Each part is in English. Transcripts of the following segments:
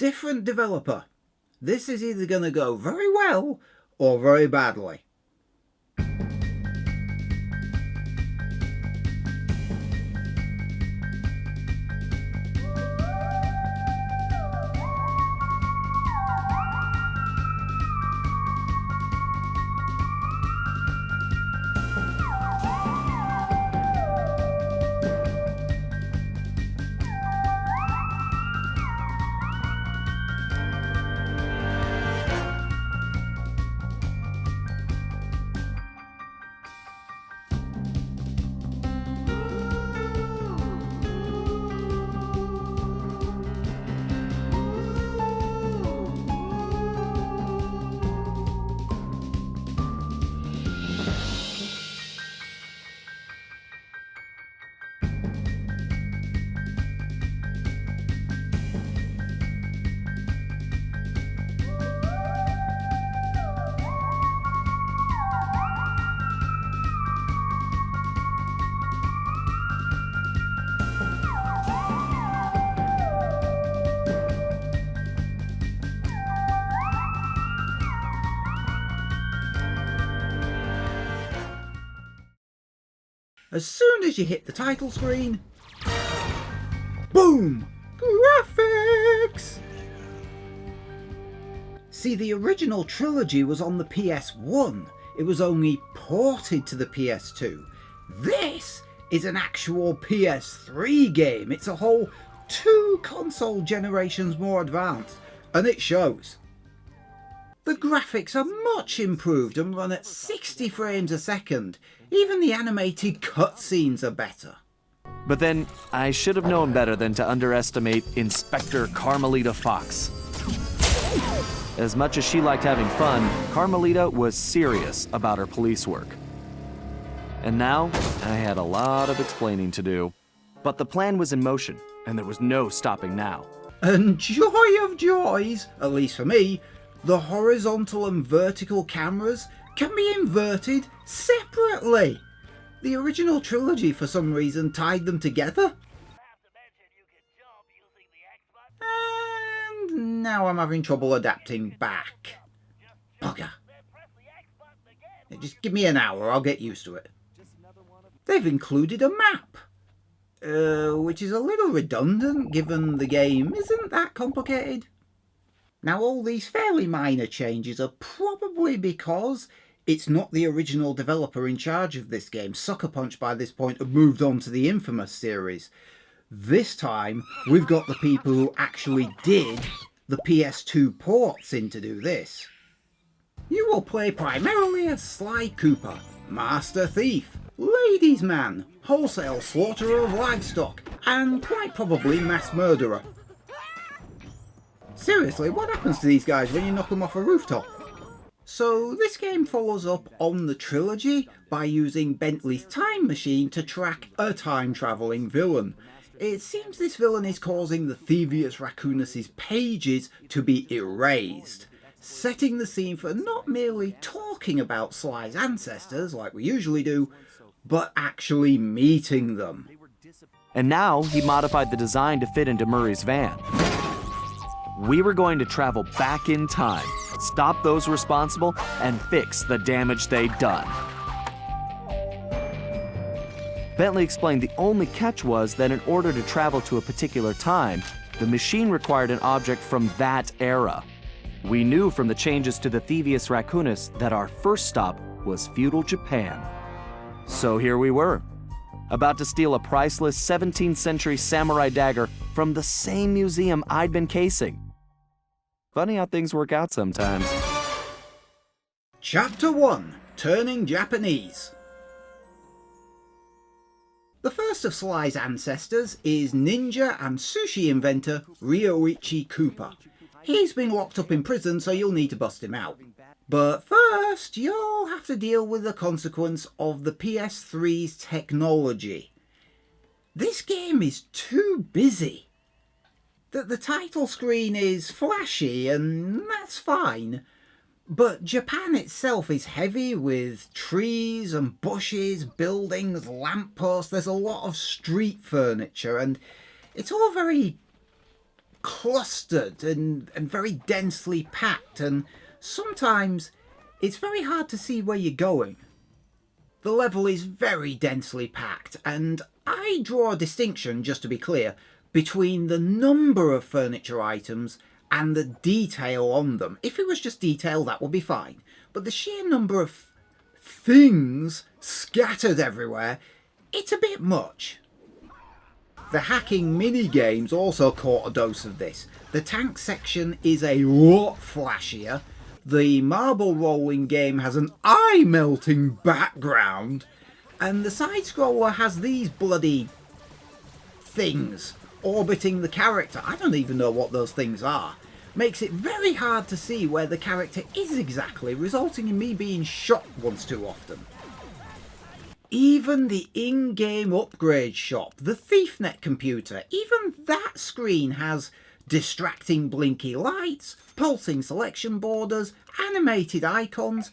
different developer. This is either going to go very well or very badly. As soon as you hit the title screen, boom! Graphics! See, the original trilogy was on the PS1. It was only ported to the PS2. This is an actual PS3 game. It's a whole 2 console generations more advanced, and it shows. The graphics are much improved and run at 60 frames a second. Even the animated cutscenes are better. But then, I should have known better than to underestimate Inspector Carmelita Fox. As much as she liked having fun, Carmelita was serious about her police work. And now, I had a lot of explaining to do. But the plan was in motion, and there was no stopping now. And joy of joys, at least for me, the horizontal and vertical cameras can be inverted separately. The original trilogy, for some reason, tied them together. And now I'm having trouble adapting back. Bugger. Just give me an hour, I'll get used to it. They've included a map. Which is a little redundant, given the game isn't that complicated. Now, all these fairly minor changes are probably because it's not the original developer in charge of this game. Sucker Punch by this point have moved on to the Infamous series. This time, we've got the people who actually did the PS2 ports in to do this. You will play primarily as Sly Cooper, Master Thief, Ladies' Man, Wholesale Slaughterer of Livestock, and quite probably Mass Murderer. Seriously, what happens to these guys when you knock them off a rooftop? So this game follows up on the trilogy by using Bentley's time machine to track a time-travelling villain. It seems this villain is causing the Thieves Raccoonus' pages to be erased, setting the scene for not merely talking about Sly's ancestors like we usually do, but actually meeting them. And now he modified the design to fit into Murray's van. We were going to travel back in time, stop those responsible, and fix the damage they'd done. Bentley explained the only catch was that in order to travel to a particular time, the machine required an object from that era. We knew from the changes to the Thieves Raccoonus that our first stop was feudal Japan. So here we were, about to steal a priceless 17th century samurai dagger from the same museum I'd been casing. Funny how things work out sometimes. Chapter 1, Turning Japanese. The first of Sly's ancestors is ninja and sushi inventor Ryoichi Cooper. He's been locked up in prison, so you'll need to bust him out. But first, you'll have to deal with the consequence of the PS3's technology. This game is too busy. The title screen is flashy, and that's fine. But Japan itself is heavy with trees and bushes, buildings, lampposts. There's a lot of street furniture, and it's all very clustered and very densely packed, and sometimes it's very hard to see where you're going. The level is very densely packed, and I draw a distinction, just to be clear, between the number of furniture items and the detail on them. If it was just detail, that would be fine. But the sheer number of things scattered everywhere, it's a bit much. The hacking mini-games also caught a dose of this. The tank section is a lot flashier. The marble rolling game has an eye-melting background. And the side-scroller has these bloody things orbiting the character. I don't even know what those things are. Makes it very hard to see where the character is exactly, resulting in me being shot once too often. Even the in-game upgrade shop, the ThiefNet computer, even that screen has distracting blinky lights, pulsing selection borders, animated icons,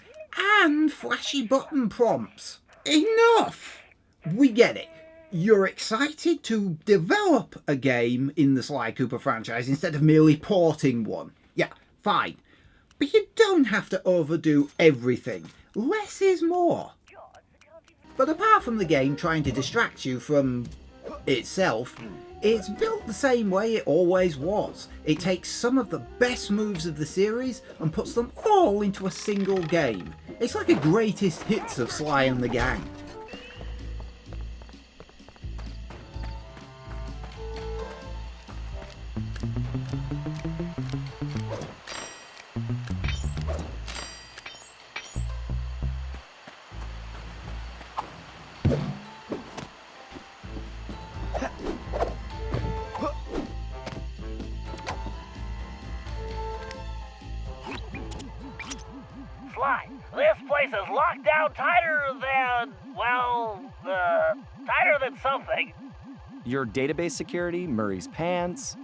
and flashy button prompts. Enough! We get it. You're excited to develop a game in the Sly Cooper franchise instead of merely porting one. Yeah, fine. But you don't have to overdo everything. Less is more. But apart from the game trying to distract you from itself, it's built the same way it always was. It takes some of the best moves of the series and puts them all into a single game. It's like a greatest hits of Sly and the Gang. Sly, this place is locked down tighter than, well, tighter than something. Your database security, Murray's pants.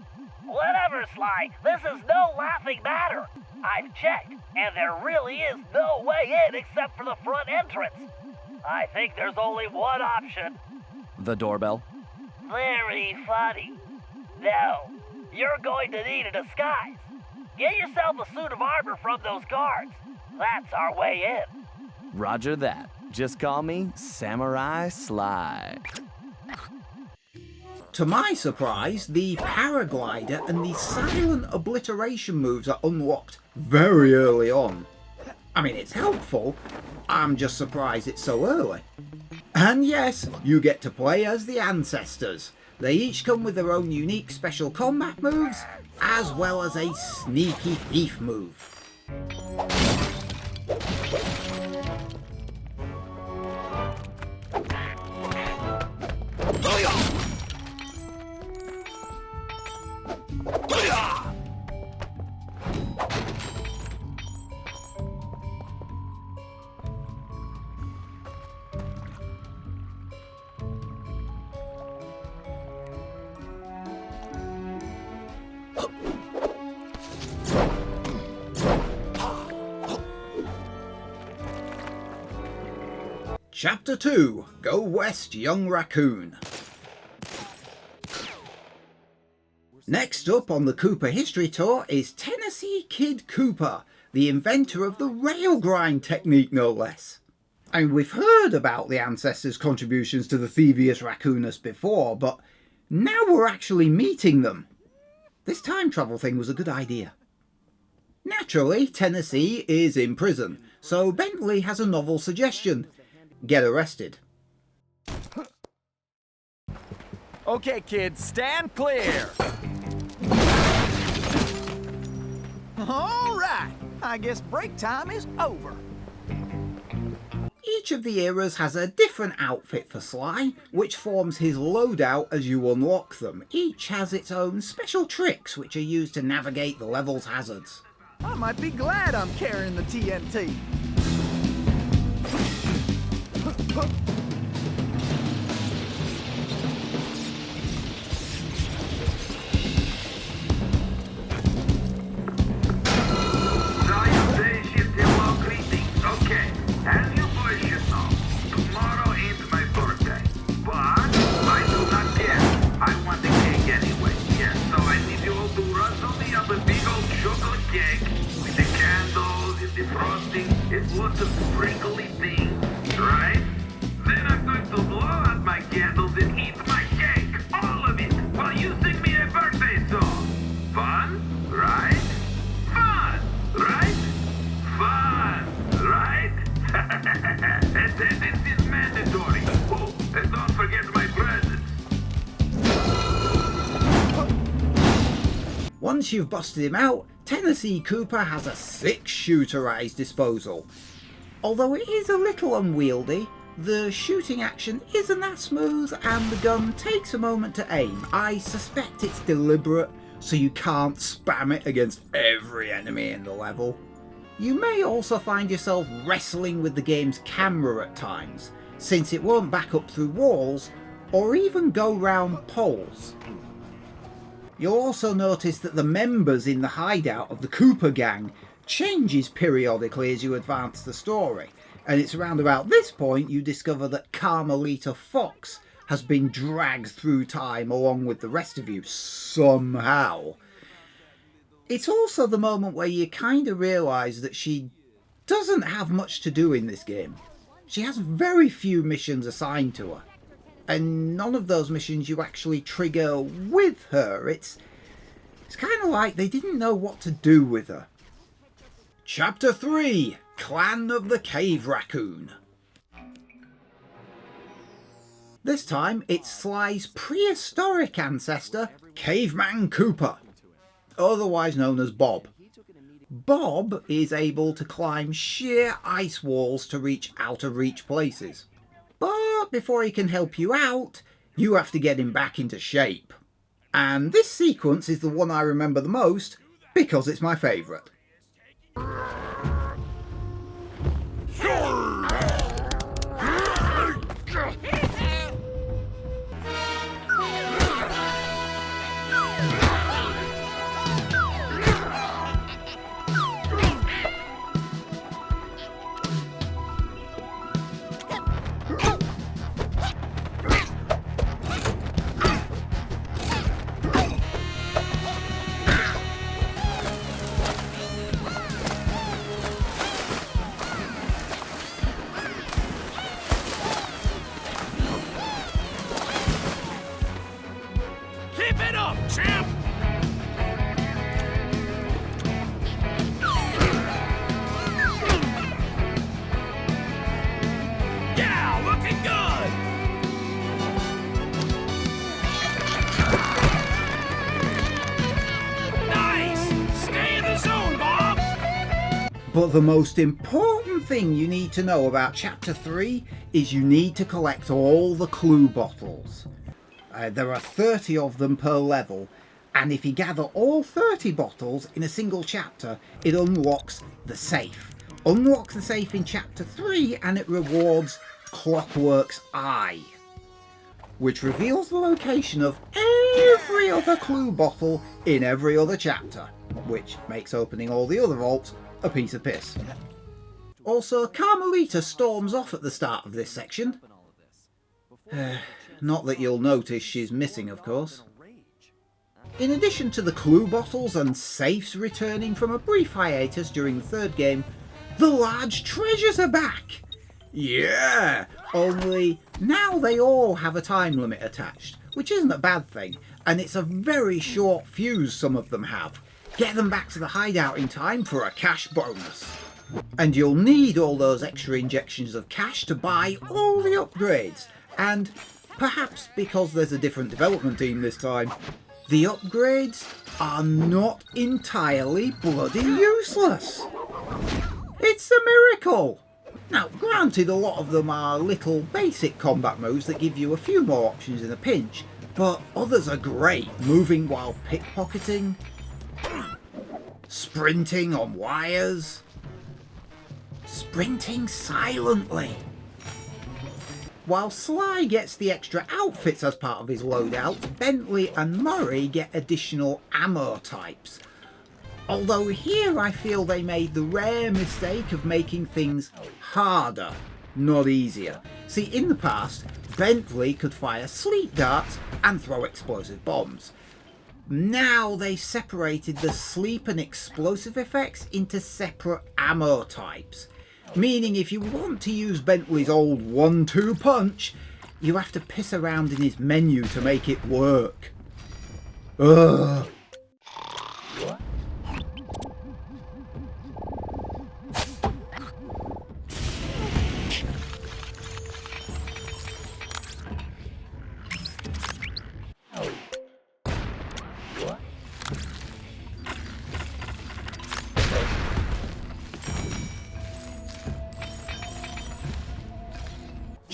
Whatever, Sly, this is no laughing matter. I've checked, and there really is no way in except for the front entrance. I think there's only one option. The doorbell. Very funny. No, you're going to need a disguise. Get yourself a suit of armor from those guards. That's our way in. Roger that. Just call me Samurai Sly. To my surprise, the paraglider and the silent obliteration moves are unlocked very early on. I mean, it's helpful. I'm just surprised it's so early. And yes, you get to play as the ancestors. They each come with their own unique special combat moves, as well as a sneaky thief move. Chapter 2, Go West, Young Raccoon. Next up on the Cooper History Tour is Tennessee Kid Cooper, the inventor of the rail grind technique no less. I mean, we've heard about the ancestors' contributions to the Thievius Raccoonus before, but now we're actually meeting them. This time travel thing was a good idea. Naturally, Tennessee is in prison, so Bentley has a novel suggestion. Get arrested. Okay, kids, stand clear. All right, I guess break time is over. Each of the eras has a different outfit for Sly, which forms his loadout as you unlock them. Each has its own special tricks which are used to navigate the level's hazards. I might be glad I'm carrying the TNT. I want the cake anyway. Yes, so I need you all to run Once you've busted him out, Tennessee Cooper has a 6-shooter at his disposal. Although it is a little unwieldy, the shooting action isn't that smooth and the gun takes a moment to aim. I suspect it's deliberate, so you can't spam it against every enemy in the level. You may also find yourself wrestling with the game's camera at times, since it won't back up through walls or even go round poles. You'll also notice that the members in the hideout of the Cooper gang changes periodically as you advance the story, and it's around about this point you discover that Carmelita Fox has been dragged through time along with the rest of you somehow. It's also the moment where you kind of realise that she doesn't have much to do in this game. She has very few missions assigned to her, and none of those missions you actually trigger with her. It's kind of like they didn't know what to do with her. Chapter 3, Clan of the Cave Raccoon. This time it's Sly's prehistoric ancestor, Caveman Cooper, otherwise known as Bob. Bob is able to climb sheer ice walls to reach out-of-reach places. But before he can help you out, you have to get him back into shape. And this sequence is the one I remember the most because it's my favourite. Keep it up, champ! Yeah, looking good! Nice! Stay in the zone, Bob! But the most important thing you need to know about Chapter 3 is you need to collect all the clue bottles. There are 30 of them per level, and if you gather all 30 bottles in a single chapter, it unlocks the safe. Unlock the safe in Chapter 3 and it rewards Clockwork's Eye, which reveals the location of every other clue bottle in every other chapter, which makes opening all the other vaults a piece of piss. Also, Carmelita storms off at the start of this section. Not that you'll notice she's missing, of course. In addition to the clue bottles and safes returning from a brief hiatus during the third game, the large treasures are back! Yeah! Only now they all have a time limit attached, which isn't a bad thing, and it's a very short fuse some of them have. Get them back to the hideout in time for a cash bonus. And you'll need all those extra injections of cash to buy all the upgrades, and perhaps because there's a different development team this time, the upgrades are not entirely bloody useless. It's a miracle! Now, granted, a lot of them are little basic combat moves that give you a few more options in a pinch, but others are great, moving while pickpocketing, sprinting on wires, sprinting silently. While Sly gets the extra outfits as part of his loadout, Bentley and Murray get additional ammo types. Although here I feel they made the rare mistake of making things harder, not easier. See, in the past, Bentley could fire sleep darts and throw explosive bombs. Now they separated the sleep and explosive effects into separate ammo types. Meaning if you want to use Bentley's old 1-2 punch, you have to piss around in his menu to make it work. Ugh.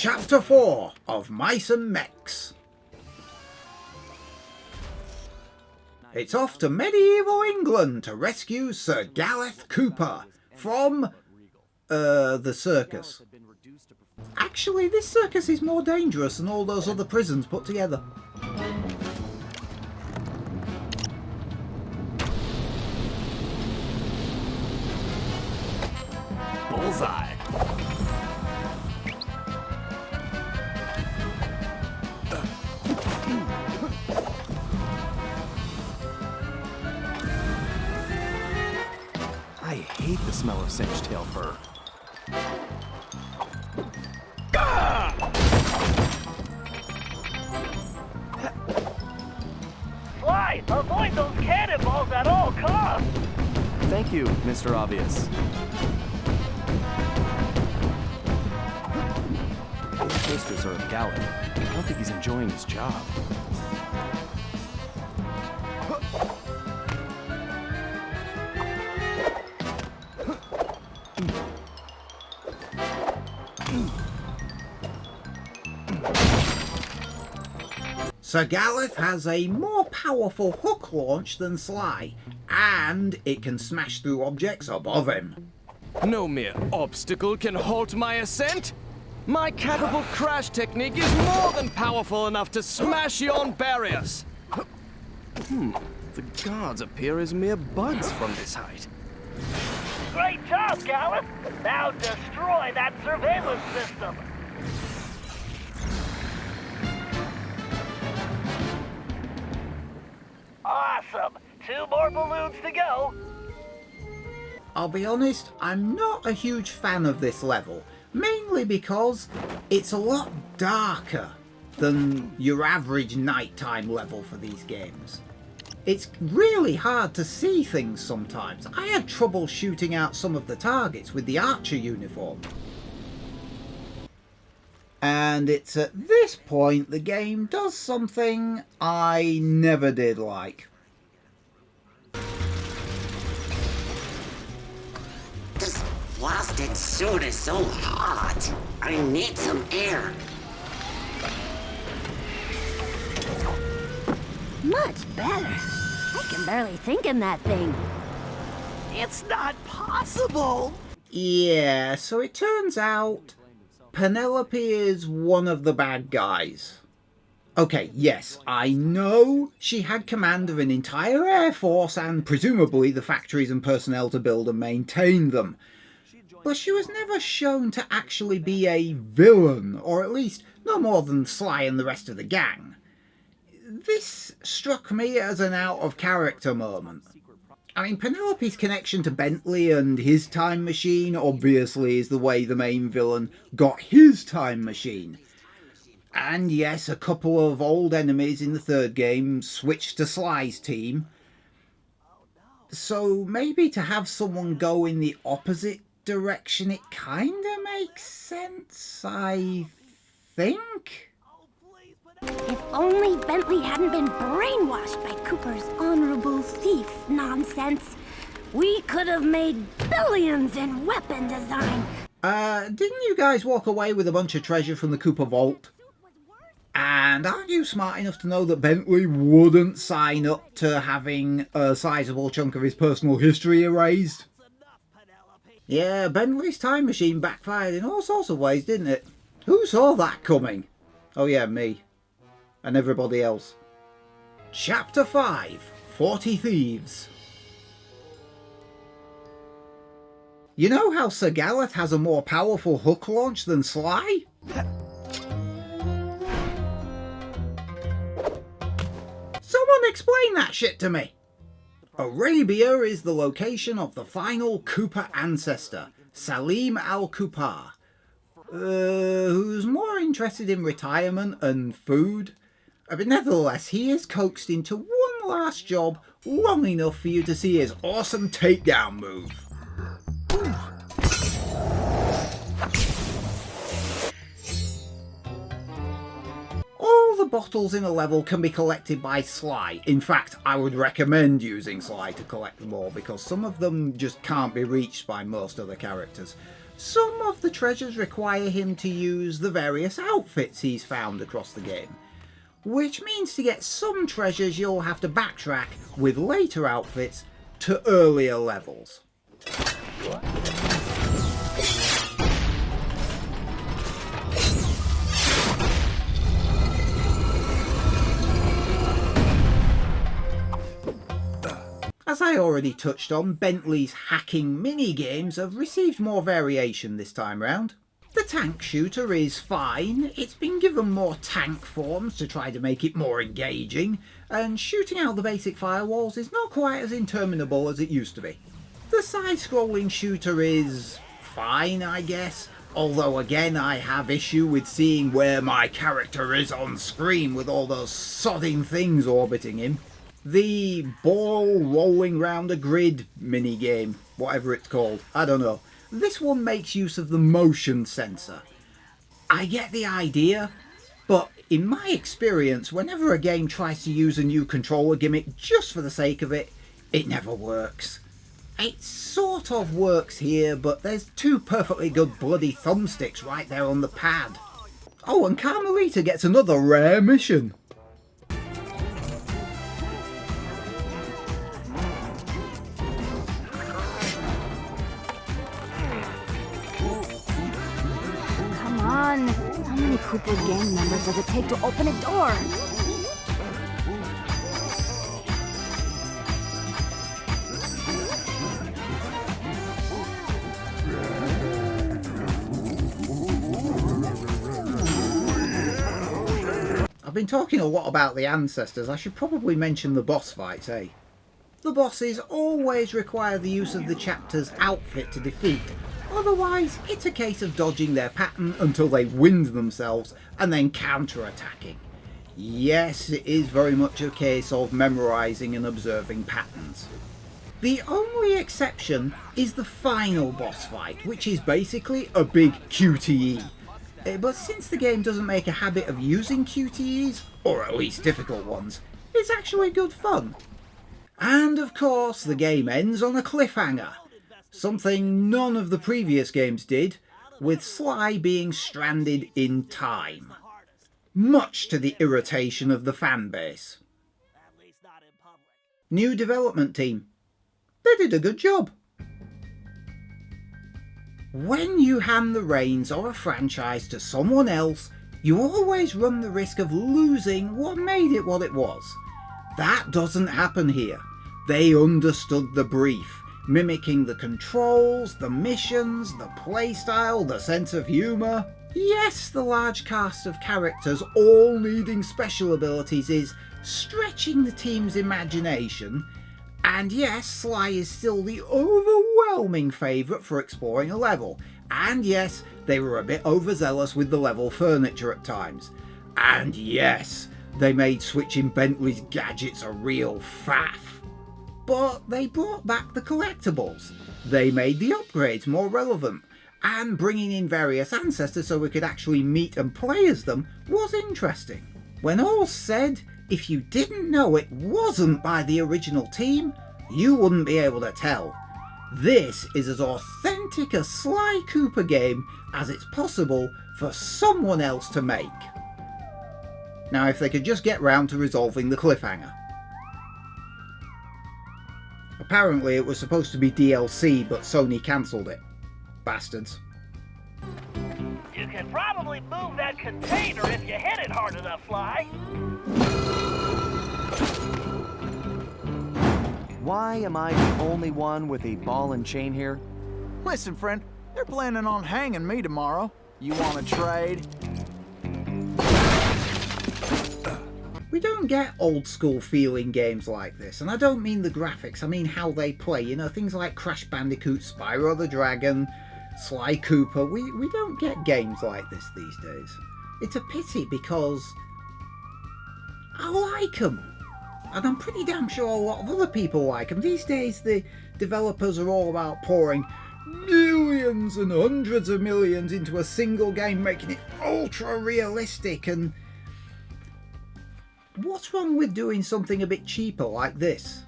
Chapter 4 of Mice and Mechs. It's off to medieval England to rescue Sir Gareth Cooper from, the circus. Actually, this circus is more dangerous than all those other prisons put together. Bullseye. I hate the smell of singed tail fur. Sly, avoid those cannonballs at all costs! Thank you, Mr. Obvious. Those posters are of Gallup. I don't think he's enjoying his job. Sir Gareth has a more powerful hook launch than Sly, and it can smash through objects above him. No mere obstacle can halt my ascent. My catapult crash technique is more than powerful enough to smash yon barriers. The guards appear as mere buds from this height. Great job, Gareth! Now destroy that surveillance system! Awesome! 2 more balloons to go! I'll be honest, I'm not a huge fan of this level, mainly because it's a lot darker than your average nighttime level for these games. It's really hard to see things sometimes. I had trouble shooting out some of the targets with the archer uniform. And it's at this point the game does something I never did like. This plastic suit is so hot. I need some air. Much better. I can barely think in that thing. It's not possible. Yeah, so it turns out Penelope is one of the bad guys. Okay, yes, I know she had command of an entire air force and presumably the factories and personnel to build and maintain them. But she was never shown to actually be a villain, or at least no more than Sly and the rest of the gang. This struck me as an out-of-character moment. I mean, Penelope's connection to Bentley and his time machine obviously is the way the main villain got his time machine. And yes, a couple of old enemies in the third game switched to Sly's team. So maybe to have someone go in the opposite direction, it kinda makes sense, I think? If only Bentley hadn't been brainwashed by Cooper's honorable thief nonsense, we could have made billions in weapon design. Didn't you guys walk away with a bunch of treasure from the Cooper vault? And aren't you smart enough to know that Bentley wouldn't sign up to having a sizable chunk of his personal history erased? Yeah, Bentley's time machine backfired in all sorts of ways, didn't it? Who saw that coming? Oh yeah, me. And everybody else. Chapter 5, 40 Thieves. You know how Sir Gareth has a more powerful hook launch than Sly? Someone explain that shit to me! Arabia is the location of the final Cooper ancestor, Salim al-Cooper, who's more interested in retirement and food. But nevertheless, he is coaxed into one last job long enough for you to see his awesome takedown move. All the bottles in a level can be collected by Sly. In fact, I would recommend using Sly to collect them all because some of them just can't be reached by most other characters. some of the treasures require him to use the various outfits he's found across the game, which means to get some treasures you'll have to backtrack with later outfits to earlier levels. As I already touched on, Bentley's hacking mini-games have received more variation this time round. The tank shooter is fine, it's been given more tank forms to try to make it more engaging, and shooting out the basic firewalls is not quite as interminable as it used to be. The side-scrolling shooter is fine, I guess, although again I have issue with seeing where my character is on screen with all those sodding things orbiting him. The ball rolling round a grid minigame, whatever it's called, I don't know. This one makes use of the motion sensor. I get the idea, but in my experience, whenever a game tries to use a new controller gimmick just for the sake of it, it never works. It sort of works here, but there's two perfectly good bloody thumbsticks right there on the pad. Oh, and Carmelita gets another rare mission. How many Cooper gang members does it take to open a door? I've been talking a lot about the ancestors, I should probably mention the boss fights, eh? The bosses always require the use of the chapter's outfit to defeat. Otherwise, it's a case of dodging their pattern until they wind themselves and then counter-attacking. Yes, it is very much a case of memorising and observing patterns. The only exception is the final boss fight, which is basically a big QTE. But since the game doesn't make a habit of using QTEs, or at least difficult ones, it's actually good fun. And of course, the game ends on a cliffhanger. Something none of the previous games did, with Sly being stranded in time. Much to the irritation of the fanbase. New development team. They did a good job. When you hand the reins of a franchise to someone else, you always run the risk of losing what made it what it was. That doesn't happen here. They understood the brief. Mimicking the controls, the missions, the playstyle, the sense of humour. Yes, the large cast of characters all needing special abilities is stretching the team's imagination, and yes, Sly is still the overwhelming favourite for exploring a level, and yes, they were a bit overzealous with the level furniture at times, and yes, they made switching Bentley's gadgets a real faff. But they brought back the collectibles, they made the upgrades more relevant, and bringing in various ancestors so we could actually meet and play as them was interesting. When all's said, if you didn't know it wasn't by the original team, you wouldn't be able to tell. This is as authentic a Sly Cooper game as it's possible for someone else to make. Now if they could just get round to resolving the cliffhanger. Apparently it was supposed to be DLC, but Sony cancelled it. Bastards. You can probably move that container if you hit it hard enough, Sly. Why am I the only one with a ball and chain here? Listen, friend, they're planning on hanging me tomorrow. You want to trade? We don't get old school feeling games like this, and I don't mean the graphics, I mean how they play. You know, things like Crash Bandicoot, Spyro the Dragon, Sly Cooper. We don't get games like this these days. It's a pity because I like them. And I'm pretty damn sure a lot of other people like them. These days the developers are all about pouring millions and hundreds of millions into a single game, making it ultra realistic, and what's wrong with doing something a bit cheaper like this?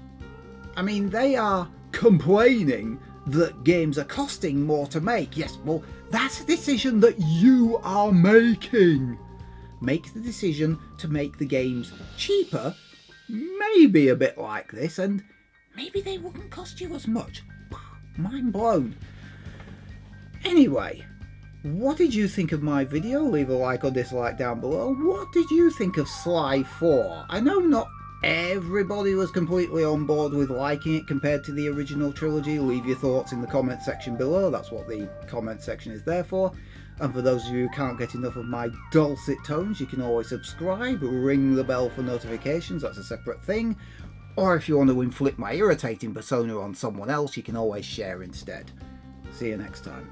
I mean, they are complaining that games are costing more to make. Yes, well, that's a decision that you are making. Make the decision to make the games cheaper, maybe a bit like this, and maybe they wouldn't cost you as much. Mind blown. Anyway, what did you think of my video? Leave a like or dislike down below. What did you think of Sly 4? I know not everybody was completely on board with liking it compared to the original trilogy. Leave your thoughts in the comment section below. That's what the comment section is there for. And for those of you who can't get enough of my dulcet tones, you can always subscribe, ring the bell for notifications, that's a separate thing. Or if you want to inflict my irritating persona on someone else, you can always share instead. See you next time.